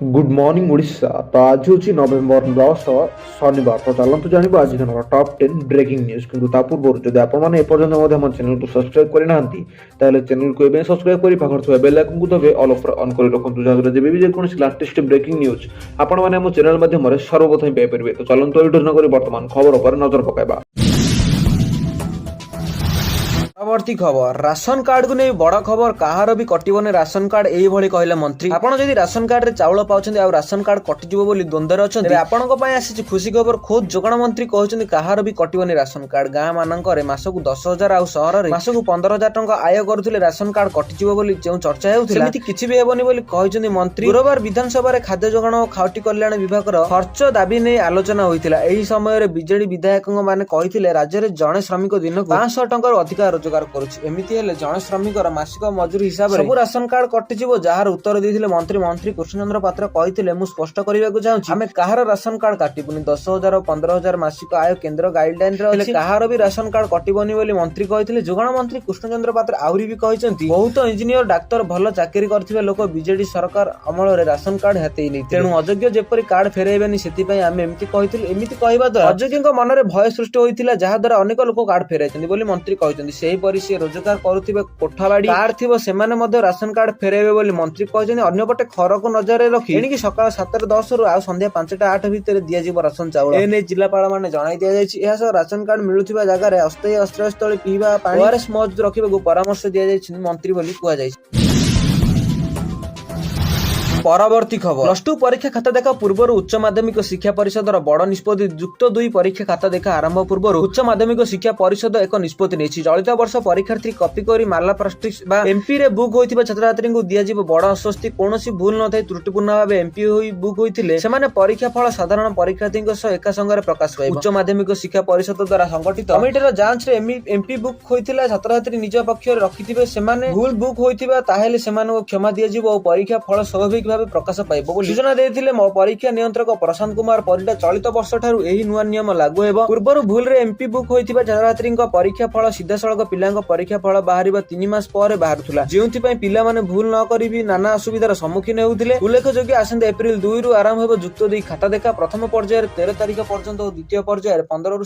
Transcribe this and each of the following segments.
Good morning Odisha. तो आज हूँ नवेम्बर 10 शनिवार। तो चलतु जानवा आज दिन टॉप 10 ब्रेकिंग न्यूज। किंतु ता पूर्व जब आपण एपर्यंत आम चैनल को सब्सक्राइब करना चैनल को सब्सक्राइब कर पाखर बेल आइकन को दबे ऑल ऑन कर रखुँ जहाँ जब भी जेकोसी लाटेस्ट ब्रेकिंग न्यूज आपण मैंने चैनल माध्यम सर्वप्रथम पाइपर। तो चलतु नक बर्तमान खबर पर नजर पकाइबा। परवर्ती खबर राशन कार्ड को नहीं बड़ खबर कहार भी कटबनी राशन कार्ड यही कहले मंत्री। आपड़ जदि राशन कार्ड रे चाउल पाउछन्ती आ राशन कार्ड कटिजिवो बोली द्वंद्वर अछन्ती आपणक पय आसी खुशी खबर। खोद जोगाण मंत्री कहउछन्ती कहार भी कटबनी राशन कार्ड। गाँ मानकरे मासकु 10,000 आ सहर रे मासकु 15,000 टंका आय करुथिले राशन कार्ड कटिजिवो बोली जेउ चर्चा हेउथिला सेमिति किछि भी हेबनी बोली कहउछन्ती मंत्री। गुरुवार विधानसभा रे खाद्य जोगाण और खाउटी कल्याण विभागर खर्च दाबी नै आलोचना होइथिला। एही समय रे बीजेडी विधायकक माने कहिथिले राज्य रे जणे श्रमिक दिनकु 500 टंका अधिक रोजगार करुछि। एमिति हेले जणे श्रमिकर मासिक मजूरी हिसाब रे सब राशन कार्ड कटिजिवो। जार उत्तर देथिले मंत्री कृष्णचंद्र पात्र कहिथिले मु स्पष्ट करिबाकु चाहूछि आमे कहार राशन कार्ड काटिबुनी। 10,000 और 15,000 मासिक आय केंद्र गाइडलाइन रे अछि। कहार भी राशन कार्ड कटिबोनी बोली मंत्री कहिथिले। जोगाण मंत्री कृष्णचंद्र पात्र आउरी भी कहिसंती बहुत इंजीनियर डाक्टर भल चाकरी करथिबे लोक बीजेडी सरकार अमल रे राशन कार्ड हेतेई नै तेनु अयोग्य जेपरि कार्ड फेरेबेनी सेति पय आमे एमिति कहिथिले। एमिति कहबा द्वारा अयोग्यक मन रे भय सृष्टि होइथिला जहा द्वारा अनेक लोक कार्ड फेराइछन्ती बोली मंत्री कहिसंती। सेही परि से रोजगार करुथिबे कोठाबाड़ी कार थिबो सेमाने मध्ये राशन कार्ड फेरेबे बोली मंत्री कहिसंती। अन्यपटे खर को नजर रखी एणिकी सकाळ 7:10 रु आ संध्या 5:08 भितर दिया जिवो राशन चाउल। एने जिल्लापाल माने जणाई दिया जायछि। एहा सह राशन कार्ड मिलुथिबा जागा रे अस्थायी आश्रयस्थळी पीवा पानी ओआरएस मौजूद रखिबाकू परामर्श दिया जायछि मंत्री बोली कुआ जायछि। परवर्ती खबर +2 परीक्षा खाता देखा पूर्व उच्च माध्यमिक शिक्षा परिषद बड़ निष्पत्ति। युक्त 2 परीक्षा खाता देखा आरंभ पूर्व उच्च माध्यमिक शिक्षा परिषद एक निष्पत्ति नहीं। चलित वर्ष परीक्षार्थी कॉपी करी माला प्लास्टिक एमपी रे बुक होइतिबा छात्र छात्री को दिया जिवो बड़ अस्वस्ति। कोनोसी भूल न थाई त्रुटिपूर्ण भाबे एमपी होई बुक होइतिले सेमाने परीक्षा फल साधारण परीक्षार्थी सह एका संगे प्रकाश पाइबो। उच्च माध्यमिक शिक्षा परिषद द्वारा संगठित कमिटीर जांच रे एमपी बुक होइतिला छात्र छात्री निज पक्ष रे रखितिबे सेमाने भूल बुक होइतिबा ताहेले सेमाने क्षमा दिया जिवो। परीक्षा फल स्वाभाविक भाबे प्रकाश पाइबो बोली सूचना देथिले परीक्षा नियंत्रक प्रशांत कुमार परिडा। चलित वर्ष ठारू एही नुआ नियम लागू हेबो। पूर्वरु भूल रे एमपी बुक होइतिबा छात्रछात्रीक परीक्षा फल सीधा सड़क पिलांक परीक्षा फल बाहरिबा 3 मास पर बाहरुथुला जेउथि पय पिला माने भूल न करिबी नाना असुविधार सम्मुखीन हेउथिले। उल्लेखयोग्य आसंता एप्रिल 2 रु आरंभ हेबो युक्त 2 खाता देखा। प्रथम पर्यायर 13 तारिख पर्यंत और द्वितीय पर्यायर 15 रु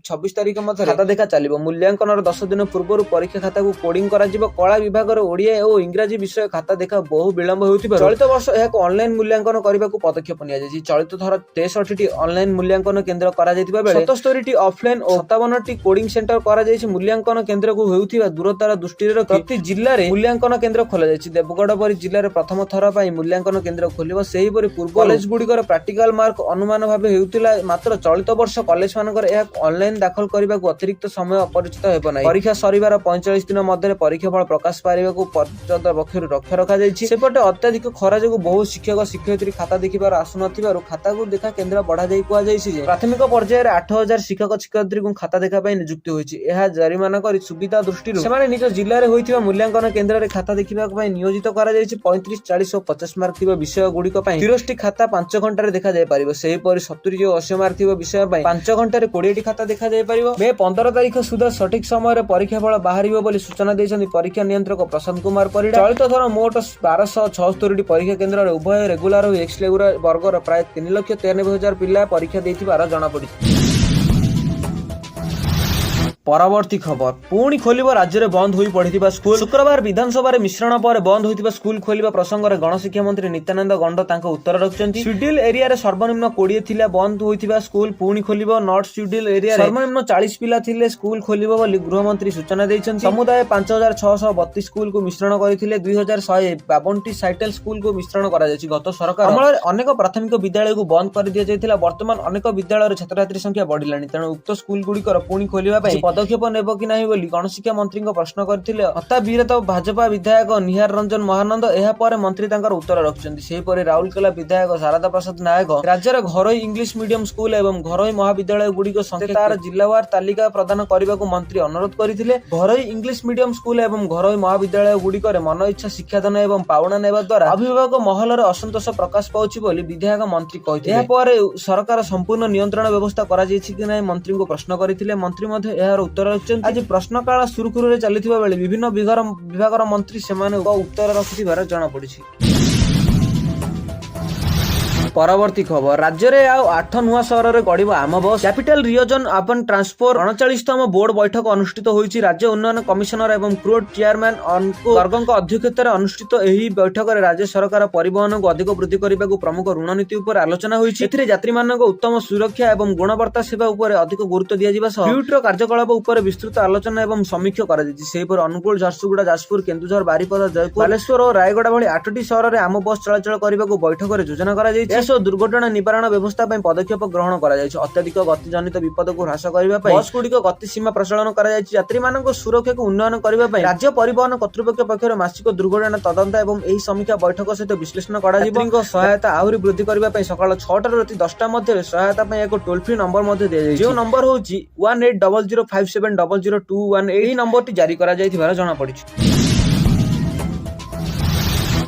26 तारिख मध्य खाता देखा चलिबो। मूल्यांकन 10 दिन पूर्व परीक्षा खाता को कोडिंग करा जिवो। कला विभाग रे ओडिया और इंग्रजी विषय खाता देखा बहु विलंब हेउथिबा चलित वर्ष एहाको ऑनलाइन मूल्यांकन करबाकू पदक्षेप निया जायछि। चलित थर 63 टी ऑनलाइन मूल्यांकन केंद्र करा जायतिबा बेले 77 टी ऑफलाइन और 57 टी कोडिंग सेंटर करा जायछि। मूल्यांकन केंद्र को हेउथिबा दूरतार दृष्टि रे प्रति जिल्ला रे मूल्यांकन केंद्र खोला जायछि। देवगढ़ परि जिल्ला रे प्रथम थर पय मूल्यांकन केंद्र खोलिबो। सेही परि पूर्व कॉलेज गुडिकर प्रैक्टिकल मार्क अनुमान भाबे हेउतिला मात्र चलित वर्ष कॉलेज मानकर एहा ऑनलाइन दाखल करबाकू अतिरिक्त समय अपरिचित हेबो नै। परीक्षा सरीबार 45 दिन मध्ये परीक्षा फल प्रकाश पारिबाकू पर्यंत पक्षरु रक्षा रखा जायछि। सेपटे अत्याधिक खरा जोगु बहु शिक्षक शिक्षयित्री खाता देखिबार आसु नथिबारु खाता को देखा केंद्र बढ़ा जाई कुआ जायछि जे प्राथमिक पर्यायर 8,000 शिक्षक शिक्षयित्री को खाता देखा पय नियुक्ति होइछि। एहा जरिमाना करी सुविधा दृष्टि सेमाने निज जिल्ला रे होइथिबा मूल्यांकन केंद्र रे खाता देखिबा पय नियोजित करा जायछि। 35, 40 और 50 मार्क थिबा विषय गुडी पय 30 टी खाता 5 घंटा रे देखा जाय परिबो। सेही परि 70 और 80 मार्क थिबा विषय पय 5 घंटा रे 20 टी खाता देखा जाय परिबो। मे 15 तारिख सुधा सठिक समय रे परीक्षा फल बाहरिबो बोली सूचना दैछन्ती परीक्षा नियंत्रक प्रशांत कुमार परिडा। चलित थर मोट 1276 टी परीक्षा केंद्र रे उभय रेगुलर और एक्स रेगुलर वर्गर प्राय 3,93,000 पिला परीक्षा देथिबार जणा पड़िछि। परवर्ती खबर पुणी खोलिबो राज्य रे बंद होई पड़िथिबा स्कूल। शुक्रवार विधानसभा रे मिश्रण पर बंद होइथिबा स्कूल खोलिबा प्रसंग रे गणशिक्षा मंत्री नित्यानंद गंड तांको उत्तर रखचंती। शेड्यूल एरिया रे सर्वनिम्न 20 थिला बंद होइथिबा स्कूल पुणी खोलिबो। नॉट शेड्यूल एरिया रे सर्वनिम्न 40 पिला थिले स्कूल खोलिबो बोली गृह मंत्री सूचना दैछन्ती। समुदाय 5,632 स्कूल को मिश्रण करिथिले। 2,152 टी साइटल स्कूल को मिश्रण करा जायछि। गत सरकार अमल अनेक प्राथमिक विद्यालय को बंद कर दिया जायतिला। वर्तमान अनेक विद्यालय रे छात्र छात्री संख्या बढ़िलानी तेणु उक्त स्कूल गुडिकर पुणी खोलिबा पय पदक्षेप नेबो कि नाही बोली गणशिक्षा मंत्री प्रश्न करथिले। हता वीरत भाजपा विधायक निहार रंजन महानंद एहा पर मंत्री तांकर उत्तर रखचंती। सेही परे राउरकेला विधायक शारदा प्रसाद नायक राज्य रे घरोई इंग्लिश मीडियम स्कूल एवं घरोई महाविद्यालय गुडी को संख्या जिल्लावार तालिका प्रदान करबाकू मंत्री अनुरोध करथिले। घरोई इंग्लिश मीडियम स्कूल एवं घरोई महाविद्यालय गुडी करे मन इच्छा शिक्षादान एवं पावना नेबा द्वारा अभिभावक महल रे असंतोष प्रकाश पाउछि बोली विधायक मंत्री कहिथिले। एहा पर सरकार संपूर्ण नियंत्रण व्यवस्था करा जायछि कि नाही मंत्री को प्रश्न करथिले। मंत्री मध्ये एहार उत्तर रखचंती। आज प्रश्नकाल सुरुखुरुरे चलिथिबा बेले विभिन्न विभागर मंत्री सेमाने उत्तर रखिथिबार जणा पड़िछि। ପରବର୍ତ୍ତୀ ଖବର ରାଜ୍ୟରେ ଆଉ 8 ନୂଆ ସହରରେ ଗଢିବ ଆମ bus capital region urban transport 39ତମ ବୋର୍ଡ ବୈଠକ ଅନୁଷ୍ଠିତ ହୋଇଛି। ରାଜ୍ୟ ଉନ୍ନୟନ କମିଶନର ଏବଂ କ୍ରୋଡ୍ ଚେୟାରମ୍ୟାନ ଅଙ୍କୁ ଗର୍ଗଙ୍କ ଅଧ୍ୟକ୍ଷତାରେ ଅନୁଷ୍ଠିତ ଏହି ବୈଠକରେ ରାଜ୍ୟ ସରକାର ପରିବହନକୁ ଅଧିକ ବୃଦ୍ଧି କରିବାକୁ ପ୍ରମୁଖ ଋଣ ନୀତି ଉପରେ ଆଲୋଚନା ହୋଇଛି। ଏଥିରେ ଯାତ୍ରୀମାନଙ୍କ ଉତ୍ତମ ସୁରକ୍ଷା ଏବଂ ଗୁଣବତ୍ତା ସେବା ଉପରେ ଅଧିକ ଗୁରୁତ୍ୱ ଦିଆଯିବା ସହ ଫ୍ୟୁଟ୍ର କାର୍ଯ୍ୟକଳାପ ଉପରେ ବିସ୍ତୃତ ଆଲୋଚନା ଏବଂ ସମୀକ୍ଷା କରାଯାଇଛି। ସେହିପରି ଅନୁଗୁଳ, ଝାରସୁଗୁଡ଼ା, ଯାଜପୁର, କେନ୍ଦୁଝର, ବାରିପଦା, ଜୟପୁର, ବାଲେଶ୍ୱର ଓ ରାୟଗଡ଼ା ଭଳି 8ଟି ସହରରେ ଆମ ବସ୍ ଚଳାଚଳ କରିବାକୁ ବୈଠକରେ ଯୋଜନା କରାଯାଇଛି। ଏସବୁ ଦୁର୍ଘଟଣା ନିବାରଣ ବ୍ୟବସ୍ଥା ପାଇଁ ପଦକ୍ଷେପ ଗ୍ରହଣ କରାଯାଇଛି। ଅତ୍ୟଧିକ ଗତିଜନିତ ବିପଦକୁ ହ୍ରାସ କରିବା ପାଇଁ ବସ୍ ଗୁଡ଼ିକ ଗତି ସୀମା ପ୍ରଚଳନ କରାଯାଇଛି। ଯାତ୍ରୀମାନଙ୍କ ସୁରକ୍ଷାକୁ ଉନ୍ନୟନ କରିବା ପାଇଁ ରାଜ୍ୟ ପରିବହନ କର୍ତ୍ତୃପକ୍ଷ ପକ୍ଷରୁ ମାସିକ ଦୁର୍ଘଟଣା ତଦନ୍ତ ଏବଂ ଏହି ସମୀକ୍ଷା ବୈଠକ ସହିତ ବିଶ୍ଳେଷଣ କରାଯିବ। ଯାତ୍ରୀଙ୍କ ସହାୟତା ଆହୁରି ବୃଦ୍ଧି କରିବା ପାଇଁ ସକାଳ 6ଟାରୁ ରାତି 10ଟା ମଧ୍ୟରେ ସହାୟତା ପାଇଁ ଏକ ଟୋଲ ଫ୍ରି ନମ୍ବର ମଧ୍ୟ ଦିଆଯାଇଛି। ଯେଉଁ ନମ୍ବର ହେଉଛି 180057000218। ଏହି ନମ୍ବରଟି ଜାରି କରାଯାଇଥିବାର ଜଣାପଡ଼ିଛି।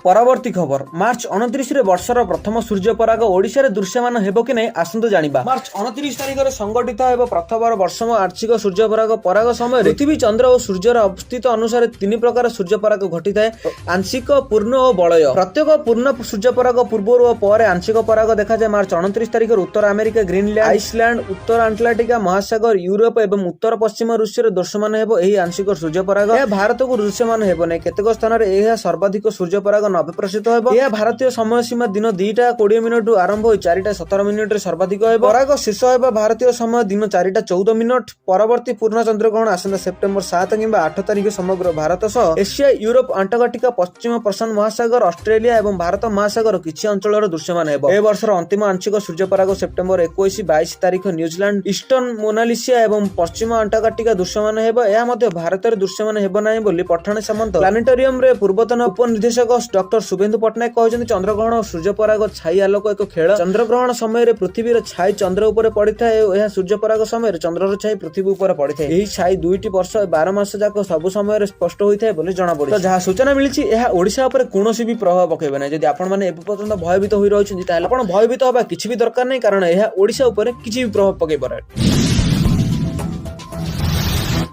ପରବର୍ତ୍ତୀ ଖବର ମାର୍ଚ୍ଚ 29ରେ ବର୍ଷର ପ୍ରଥମ ସୂର୍ଯ୍ୟପରାଗ ଓଡ଼ିଶାରେ ଦୃଶ୍ୟମାନ ହେବ କି ନାହିଁ ଆସନ୍ତୁ ଜାଣିବା। ମାର୍ଚ୍ଚ 29 ତାରିଖରେ ସଂଗଠିତ ହେବ ପ୍ରଥମବାର ବର୍ଷମ ଆଂଶିକ ସୂର୍ଯ୍ୟପରାଗ। ପରାଗ ସମୟରେ ପୃଥିବୀ, ଚନ୍ଦ୍ର ଓ ସୂର୍ଯ୍ୟର ଅବସ୍ଥିତ ଅନୁସାରେ 3 ପ୍ରକାର ସୂର୍ଯ୍ୟପରାଗ ଘଟିଥାଏ: ଆଂଶିକ, ପୂର୍ଣ୍ଣ ଓ ବଳୟ। ପ୍ରତ୍ୟେକ ପୂର୍ଣ୍ଣ ସୂର୍ଯ୍ୟପରାଗ ପୂର୍ବରୁ ଓ ପରେ ଆଂଶିକ ପରାଗ ଦେଖାଯାଏ। ମାର୍ଚ୍ଚ 29 ତାରିଖରେ ଉତ୍ତର ଆମେରିକା, ଗ୍ରୀନଲ୍ୟାଣ୍ଡ, ଆଇସଲ୍ୟାଣ୍ଡ, ଉତ୍ତର ଆଟଲାଣ୍ଟିକା ମହାସାଗର, ୟୁରୋପ ଏବଂ ଉତ୍ତର ପଶ୍ଚିମ ରୁଷିଆରେ ଦୃଶ୍ୟମାନ ହେବ ଏହି ଆଂଶିକ ସୂର୍ଯ୍ୟପରାଗ। ଏହା ଭାରତକୁ ଦୃଶ୍ୟମାନ ହେବ ନାହିଁ। କେତେକ ସ୍ଥାନରେ ଏହା ସର୍ବାଧିକ ସୂର୍ଯ୍ୟପରାଗ 90 ପ୍ରସିଦ୍ଧ ହେବ। ଏହା ଭାରତୀୟ ସମୟ ସୀମା ଦିନ 2:20 ରୁ ଆରମ୍ଭ ହୋଇ 4:17 ସର୍ବାଧିକ ହେବ। ପରାଗ ଶେଷ ହେବ ଭାରତୀୟ ସମୟ ଦିନ 4:14। ପରବର୍ତ୍ତୀ ପୂର୍ଣ୍ଣ ଚନ୍ଦ୍ରଗ୍ରହଣ ଆସନ୍ତା ସେପ୍ଟେମ୍ବର 7 କିମ୍ବା 8 ତାରିଖ ସମଗ୍ର ଭାରତ ସହ ଏସିଆ, ୟୁରୋପ, ଆଣ୍ଟାର୍କଟିକା, ପଶ୍ଚିମ ପ୍ରଶାନ୍ତ ମହାସାଗର, ଅଷ୍ଟ୍ରେଲିଆ ଏବଂ ଭାରତ ମହାସାଗର କିଛି ଅଞ୍ଚଳର ଦୃଶ୍ୟମାନ ହେବ। ଏ ବର୍ଷର ଅନ୍ତିମ ଆଂଶିକ ସୂର୍ଯ୍ୟପରାଗ ସେପ୍ଟେମ୍ବର 21-22 ତାରିଖ ନ୍ୟୁଜିଲାଣ୍ଡ, ଇଷ୍ଟର୍ଣ୍ଣ ମୋନାଲିସିଆ ଏବଂ ପଶ୍ଚିମ ଆଣ୍ଟାର୍କଟିକା ଦୃଶ୍ୟମାନ ହେବ। ଏହା ମଧ୍ୟ ଭାରତରେ ଦୃଶ୍ୟମାନ ହେବ ନାହିଁ ବୋଲି ପଠାଣି ସାମନ୍ତ ପ୍ଲାନେଟୋରିୟମରେ ପୂର୍ବତନ ଉପନିର୍ଦ୍ଦେଶକ ଡକ୍ଟର ଶୁଭେନ୍ଦୁ ପଟ୍ଟନାୟକ କହିଛନ୍ତି। ଚନ୍ଦ୍ରଗ୍ରହଣ ଓ ସୂର୍ଯ୍ୟପରାଗ ଛାଇ ଆଲୋକ ଏକ ଖେଳ। ଚନ୍ଦ୍ରଗ୍ରହଣ ସମୟରେ ପୃଥିବୀର ଛାଇ ଚନ୍ଦ୍ର ଉପରେ ପଡିଥାଏ ଓ ଏହା ସୂର୍ଯ୍ୟପରାଗ ସମୟରେ ଚନ୍ଦ୍ରର ଛାଇ ପୃଥିବୀ ଉପରେ ପଡିଥାଏ। ଏହି ଛାଇ 2ଟି ବର୍ଷ 12 ମାସ ଯାକ ସବୁ ସମୟରେ ସ୍ପଷ୍ଟ ହୋଇଥାଏ ବୋଲି ଜଣାପଡିଛି। ଯାହା ସୂଚନା ମିଳିଛି ଏହା ଓଡ଼ିଶା ଉପରେ କୌଣସି ବି ପ୍ରଭାବ ପକାଇବ ନାହିଁ। ଯଦି ଆପଣମାନେ ଏବେ ପର୍ଯ୍ୟନ୍ତ ଭୟଭୀତ ହୋଇ ରହିଛନ୍ତି ତାହେଲେ ଆପଣ ଭୟଭୀତ ହେବା କିଛି ବି ଦରକାର ନାହିଁ, କାରଣ ଏହା ଓଡ଼ିଶା ଉପରେ କିଛି ବି ପ୍ରଭାବ ପକାଇବ ନାହିଁ।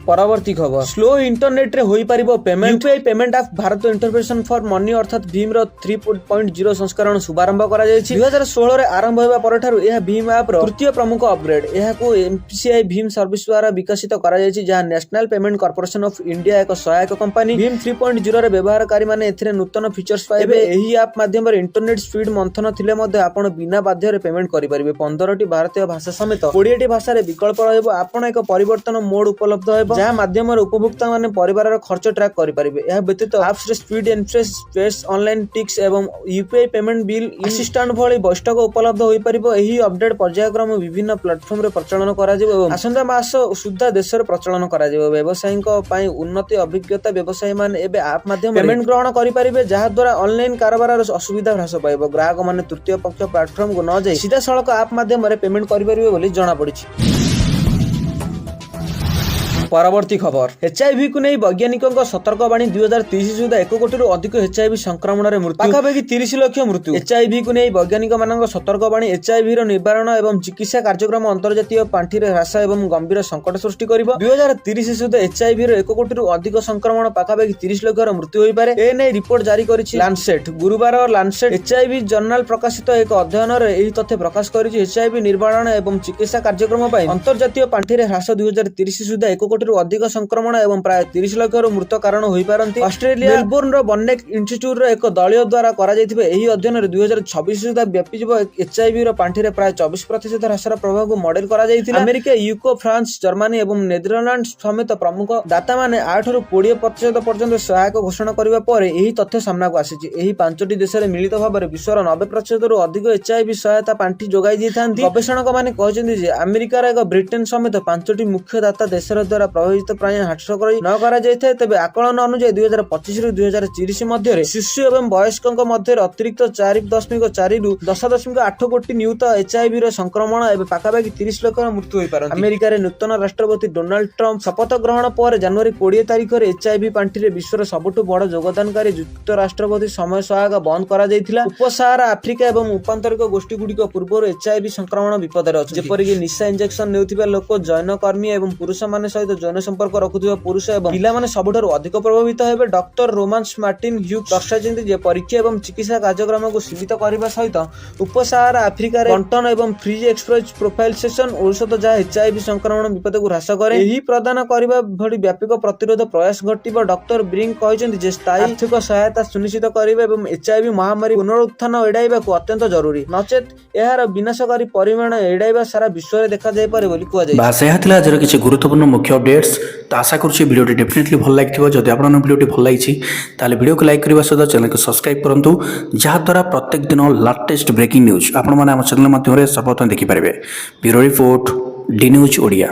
ପରବର୍ତ୍ତୀ ଖବର ସ୍ଲୋ ଇଣ୍ଟରନେଟରେ ହୋଇପାରିବ payment. UPI payment app Bharat interface for money ଅର୍ଥାତ୍ ଭୀମ ର 3.0 ସଂସ୍କରଣ ଶୁଭାରମ୍ଭ କରାଯାଇଛି। 2016ରେ ଆରମ୍ଭ ହେବା ପରଠାରୁ ଏହା ଭୀମ ଆପର ତୃତୀୟ ପ୍ରମୁଖ ଅପଗ୍ରେଡ। ଏହାକୁ ଏମପିସିଆଇ ଭୀମ ସର୍ଭିସ ଦ୍ୱାରା ବିକଶିତ କରାଯାଇଛି, ଯାହା national payment corporation of India ଏକ ସହାୟକ କମ୍ପାନୀ। ଭୀମ 3.0ରେ ବ୍ୟବହାରକାରୀମାନେ ଏଥିରେ ନୂତନ ଫିଚର୍ସ ପାଇବେ। ଏହି ଆପ୍ ମାଧ୍ୟମରେ ଇଣ୍ଟରନେଟ ସ୍ପିଡ ମନ୍ଥନ ଥିଲେ ମଧ୍ୟ ଆପଣ ବିନା ବାଧ୍ୟରେ ପେମେଣ୍ଟ କରିପାରିବେ। 15ଟି ଭାରତୀୟ ଭାଷା ସମେତ 20ଟି ଭାଷାରେ ବିକଳ୍ପ ରହିବ। ଆପଣ ଏକ ପରିବର୍ତ୍ତନ ମୋଡ ଉପଲବ୍ଧ ହେବ, ଯାହା ମାଧ୍ୟମରେ ଉପଭୋକ୍ତାମାନେ ପରିବାରର ଖର୍ଚ୍ଚ ଟ୍ରାକ୍ କରିପାରିବେ। ଏହା ବ୍ୟତୀତ ଆପ୍ସରେ ସ୍ପିଡ ଏକ୍ସପ୍ରେସ, ସ୍ପେସ୍, ଅନଲାଇନ ଟିକ୍ସ ଏବଂ ୟୁପିଆଇ ପେମେଣ୍ଟ ବିଲ୍ ଆସିଷ୍ଟାଣ୍ଟ ଭଳି ବୈଠକ ଉପଲବ୍ଧ ହୋଇପାରିବ। ଏହି ଅପଡେଟ୍ ପର୍ଯ୍ୟାୟକ୍ରମେ ବିଭିନ୍ନ ପ୍ଲାଟଫର୍ମରେ ପ୍ରଚଳନ କରାଯିବ ଏବଂ ଆସନ୍ତା ମାସ ସୁଦ୍ଧା ଦେଶରେ ପ୍ରଚଳନ କରାଯିବ। ବ୍ୟବସାୟୀଙ୍କ ପାଇଁ ଉନ୍ନତି ଅଭିଜ୍ଞତା ବ୍ୟବସାୟୀମାନେ ଏବେ ଆପ୍ ମାଧ୍ୟମରେ ପେମେଣ୍ଟ ଗ୍ରହଣ କରିପାରିବେ, ଯାହାଦ୍ୱାରା ଅନଲାଇନ କାରବାରର ଅସୁବିଧା ହ୍ରାସ ପାଇବ। ଗ୍ରାହକମାନେ ତୃତୀୟ ପକ୍ଷ ପ୍ଲାଟଫର୍ମକୁ ନ ଯାଇ ସିଧାସଳଖ ଆପ୍ ମାଧ୍ୟମରେ ପେମେଣ୍ଟ କରିପାରିବେ ବୋଲି ଜଣାପଡ଼ିଛି। ପରବର୍ତ୍ତୀ ଖବର ଏଚ୍ଆଇଭି କୁ ନେଇ ବୈଜ୍ଞାନିକଙ୍କ ସତର୍କବାଣୀ। 2030 ସୁଦ୍ଧା 1 କୋଟିରୁ ଅଧିକ ଏଚ୍ଆଇଭି ସଂକ୍ରମଣରେ ମୃତ୍ୟୁ, ପାଖାପାଖି 30 ଲକ୍ଷ ମୃତ୍ୟୁ। ଏଚ୍ଆଇଭି କୁ ନେଇ ବୈଜ୍ଞାନିକମାନଙ୍କ ସତର୍କବାଣୀ। ଏଚ୍ଆଇଭି ର ନିବାରଣ ଏବଂ ଚିକିତ୍ସା କାର୍ଯ୍ୟକ୍ରମ ଅନ୍ତର୍ଜାତୀୟ ପାଣ୍ଠିରେ ହ୍ରାସ ଏବଂ ଗମ୍ଭୀର ସଙ୍କଟ ସୃଷ୍ଟି କରିବ। 2030 ସୁଦ୍ଧା ଏଚ୍ଆଇଭି ର 1 କୋଟିରୁ ଅଧିକ ସଂକ୍ରମଣ, ପାଖାପାଖି 30 ଲକ୍ଷର ମୃତ୍ୟୁ ହୋଇପାରେ। ଏ ନେଇ ରିପୋର୍ଟ ଜାରି କରିଛି ଲାନ୍ସେଟ୍। ଗୁରୁବାର ଲାନ୍ସେଟ୍ ଏଚ୍ଆଇଭି ଜର୍ନାଲ ପ୍ରକାଶିତ ଏକ ଅଧ୍ୟୟନରେ ଏହି ତଥ୍ୟ ପ୍ରକାଶ କରିଛି। ଏଚ୍ଆଇଭି ନିବାରଣ ଏବଂ ଚିକିତ୍ସା କାର୍ଯ୍ୟକ୍ରମ ପାଇଁ ଅନ୍ତର୍ଜାତୀୟ ପାଣ୍ଠିରେ ହ୍ରାସ 2030 ସୁଦ୍ଧା 1 କୋଟିରୁ ଅଧିକ ସଂକ୍ରମଣ ଏବଂ ପ୍ରାୟ 30 ଲକ୍ଷରୁ ମୃତ କାରଣ ହୋଇପାରନ୍ତି। ଅଷ୍ଟ୍ରେଲିଆ ମେଲବୋର୍ଣ୍ଣର ବନେକ୍ ଇନଷ୍ଟିଚ୍ୟୁଟର ଏକ ଦଳୀୟ ଦ୍ୱାରା କରାଯାଇଥିବା ଏହି ଅଧ୍ୟୟନରେ 2026 ସୁଦ୍ଧା ବ୍ୟାପିଯିବ ଏଚ୍ଆଇଭି ର ପାଣ୍ଠିରେ ପ୍ରାୟ 24% ହ୍ରାସର ପ୍ରଭାବକୁ ମଡେଲ କରାଯାଇଥିଲା। ଆମେରିକା, ୟୁକେ, ଫ୍ରାନ୍ସ, ଜର୍ମାନୀ ଏବଂ ନେଦରଲ୍ୟାଣ୍ଡ ସମେତ ପ୍ରମୁଖ ଦାତାମାନେ 8ରୁ 20% ପର୍ଯ୍ୟନ୍ତ ସହାୟକ ଘୋଷଣା କରିବା ପରେ ଏହି ତଥ୍ୟ ସାମ୍ନାକୁ ଆସିଛି। ଏହି 5ଟି ଦେଶରେ ମିଳିତ ଭାବରେ ବିଶ୍ୱର 90%ରୁ ଅଧିକ ଏଚ୍ଆଇଭି ସହାୟତା ପାଣ୍ଠି ଯୋଗାଇ ଦେଇଥାନ୍ତି। ଗବେଷକମାନେ କହିଛନ୍ତି ଯେ ଆମେରିକାର ଏକ ବ୍ରିଟେନ ସମେତ 5ଟି ମୁଖ୍ୟ ଦାତା ଦେଶର ଦ୍ୱାରା ପ୍ରଭାବିତ ପ୍ରାୟ ହ୍ରାସ ନ କରାଯାଇଥାଏ। ତେବେ ଆକଳନ ଅନୁଯାୟୀ 2025ରୁ 2030 ମଧ୍ୟରେ ଶିଶୁ ଏବଂ ବୟସ୍କଙ୍କ ମଧ୍ୟରେ ଅତିରିକ୍ତ 4.4ରୁ 10.8 କୋଟି ନିୟୁତ ଏଚ୍ଆଇଭି ର ସଂକ୍ରମଣ ଏବଂ ପାଖାପାଖି 30 ଲକ୍ଷର ମୃତ୍ୟୁ ହୋଇପାରନ୍ତି। ଆମେରିକାରେ ନୂତନ ରାଷ୍ଟ୍ରପତି ଡୋନାଲ୍ଡ ଟ୍ରମ୍ପ ଶପଥ ଗ୍ରହଣ ପରେ ଜାନୁଆରୀ 20 ତାରିଖରେ ଏଚ୍ଆଇଭି ପାଣ୍ଠିରେ ବିଶ୍ୱର ସବୁଠୁ ବଡ଼ ଯୋଗଦାନକାରୀ ଯୁକ୍ତ ରାଷ୍ଟ୍ରପତି ସମୟ ସହାୟକ ବନ୍ଦ କରାଯାଇଥିଲା। ଉପସାହାରା ଆଫ୍ରିକା ଏବଂ ଉପାନ୍ତରିକ ଗୋଷ୍ଠୀଗୁଡ଼ିକ ପୂର୍ବରୁ ଏଚ୍ଆଇଭି ସଂକ୍ରମଣ ବିପଦରେ ଅଛି, ଯେପରିକି ନିଶା ଇଞ୍ଜେକ୍ସନ ନେଉଥିବା ଲୋକ, ଯୌନ କର୍ମୀ ଏବଂ ପୁରୁଷମାନେ ସହିତ ଯୌନ ସମ୍ପର୍କ ରଖୁଥିବା ପୁରୁଷ ଏବଂ ପିଲାମାନେ ସବୁଠାରୁ ଅଧିକ ପ୍ରଭାବିତ ହେବେ। ଡକ୍ଟର ରୋମାନ୍ସ ମାର୍ଟିନ ହ୍ୟୁକ୍ ଦର୍ଶାଇଛନ୍ତି ଯେ ପରୀକ୍ଷା ଏବଂ ଚିକିତ୍ସା କାର୍ଯ୍ୟକ୍ରମକୁ ସୀମିତ କରିବା ସହିତ ଉପସାହାରା ଆଫ୍ରିକାରେ ବଣ୍ଟନ ଏବଂ ଫ୍ରି ଏକ୍ସପ୍ଲୋଜ ପ୍ରୋଫାଇଲ ସେସନ ଔଷଧ ଯାହା HIV ସଂକ୍ରମଣ ବିପଦକୁ ହ୍ରାସ କରେ ଏହି ପ୍ରଦାନ କରିବା ଭଳି ବ୍ୟାପକ ପ୍ରତିରୋଧ ପ୍ରୟାସ ଘଟିବ। ଡକ୍ଟର ବ୍ରିଙ୍କ କହିଛନ୍ତି ଯେ ସ୍ଥାୟୀ ଆର୍ଥିକ ସହାୟତା ସୁନିଶ୍ଚିତ କରିବା ଏବଂ HIV ମହାମାରୀ ପୁନରୁତ୍ଥାନ ଏଡ଼ାଇବାକୁ ଅତ୍ୟନ୍ତ ଜରୁରୀ, ନଚେତ୍ ଏହାର ବିନାଶକାରୀ ପରିମାଣ ଏଡ଼ାଇବା ସାରା ବିଶ୍ୱରେ ଦେଖାଯାଇପାରେ ବୋଲି କୁହାଯାଇଛି। ବାସ୍ ଏହା ଥିଲା ଆଜିର କିଛି ଗୁରୁତ୍ୱପୂର୍ଣ୍ଣ ମୁଖ୍ୟ ଅପଡେଟ୍ସ। ତ ଆଶା କରୁଛି ଭିଡ଼ିଓଟି ଡେଫିନେଟଲି ଭଲ ଲାଗିଥିବ। ଯଦି ଆପଣଙ୍କ ଭିଡ଼ିଓଟି ଭଲ ଲାଗିଛି ତାହେଲେ ଭିଡ଼ିଓକୁ ଲାଇକ୍ କରିବା ସହିତ ଚ୍ୟାନେଲକୁ ସବସ୍କ୍ରାଇବ୍ କରନ୍ତୁ, ଯାହାଦ୍ୱାରା ପ୍ରତ୍ୟେକ ଦିନ ଲାଟେଷ୍ଟ ବ୍ରେକିଂ ନ୍ୟୁଜ୍ ଆପଣମାନେ ଆମ ଚ୍ୟାନେଲ ମାଧ୍ୟମରେ ସର୍ବପ୍ରଥମେ ଦେଖିପାରିବେ। Bureau report, D news Odia.